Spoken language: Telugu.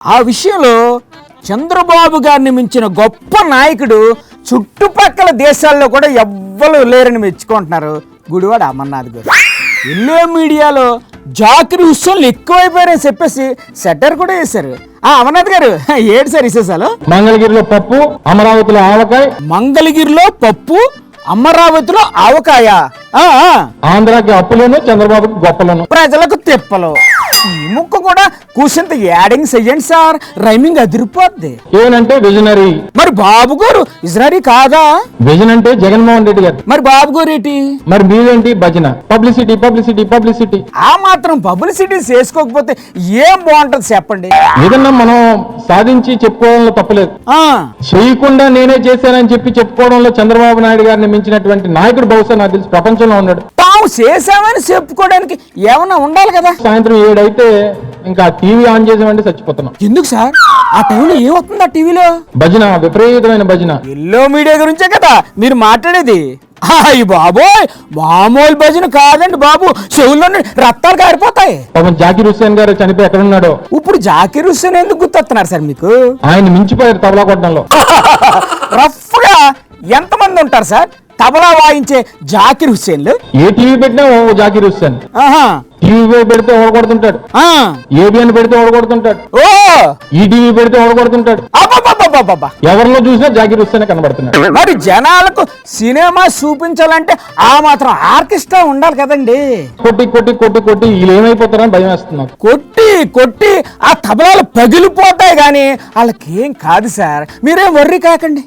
ఆ విషయంలో చంద్రబాబు గారిని మించిన గొప్ప నాయకుడు చుట్టుపక్కల దేశాల్లో కూడా ఎవ్వరు లేరని మెచ్చుకుంటున్నారు గుడివాడ అమర్నాథ్ గారు. ఎన్నో మీడియాలో జాకిర్ హుస్సేన్లు ఎక్కువైపోయారని చెప్పేసి సెటర్ కూడా వేశారు. అమర్నాథ్ గారు ఏడు సార్ విశేషాలు? మంగళగిరిలో పప్పు, అమరావతిలో ఆవకాయ. మంగళగిరిలో పప్పు, అమరావతిలో ఆవకాయ. ఆంధ్రాకి అప్పులను, చంద్రబాబుకి గొప్పలను, ప్రజలకు తిప్పలు. ఈ ముక్క కూడా కూర్చుంత యాడింగ్ చెయ్యండి సార్, రైమింగ్ అదిరిపోద్ది. ఏనంటే విజనరీ. మరి బాబు గారు విజనరీ కాదా? విజన్ అంటే జగన్మోహన్ రెడ్డి గారు. మరి బాబు గారు ఏంటి? మరి మీరేంటి? భజన, పబ్లిసిటీ పబ్లిసిటీ పబ్లిసిటీ. ఆ మాత్రం పబ్లిసిటీ చేసుకోకపోతే ఏం బాగుంటది చెప్పండి? ఏదన్నా మనం సాధించి చెప్పుకోవడంలో తప్పలేదు. చేయకుండా నేనే చేశానని చెప్పి చెప్పుకోవడంలో చంద్రబాబు నాయుడు గారిని మించినటువంటి నాయకుడు బహుశా నాకు తెలిసి ప్రపంచంలో ఉన్నాడు. తాము చేశామని చెప్పుకోవడానికి ఏమన్నా ఉండాలి కదా. సాయంత్రం 7 అయితే ఇంకా టీవీ ఆన్ చేసామంటే చచ్చిపోతున్నాం. ఎందుకు సార్? ఆ టైంలో ఏమవుతుంది? ఆ టీవీలో భజన, విపరీతమైన భజన. ఎల్లో మీడియా గురించే కదా మీరు మాట్లాడేది. అయ్యి బాబోయ్, మామూలు భజన కాదండి బాబు, చెవుల్లోని రక్తాలు కారిపోతాయి. పాపం జాకిర్ హుస్సేన్ గారు చనిపోయి ఎక్కడ ఉన్నాడో. ఇప్పుడు జాకిర్ హుస్సేన్ ఎందుకు గుర్తొస్తున్నారు సార్ మీకు? ఆయన మించిపోయారు తబలా కొట్టడంలో. రఫ్ గా ఎంతమంది ఉంటారు సార్ తబలా వాయించే జాకిర్ హుస్సేన్లు? ఏ టీవీ పెట్టినా ఓ జాకిర్ హుస్సేన్. టీవీ పెడితే ఓడగొడుతుంటాడు, ఏబిఎన్ పెడితే ఓడగొడుతుంటాడు, ఓ ఈటీవీ పెడితే ఓడగొడుతుంటాడు. ఎవరిలో చూసినా జాకిర్ హుస్సేన్ కనబడుతున్నాడు. మరి జనాలకు సినిమా చూపించాలంటే ఆ మాత్రం ఆర్కెస్ట్రా ఉండాలి కదండి. కొట్టి కొట్టి కొట్టి కొట్టి వీళ్ళు ఏమైపోతారని భయం వేస్తున్నారు. కొట్టి కొట్టి ఆ తబలాలు పగిలిపోతాయి కానీ వాళ్ళకేం కాదు సార్, మీరేం వర్రీ కాకండి.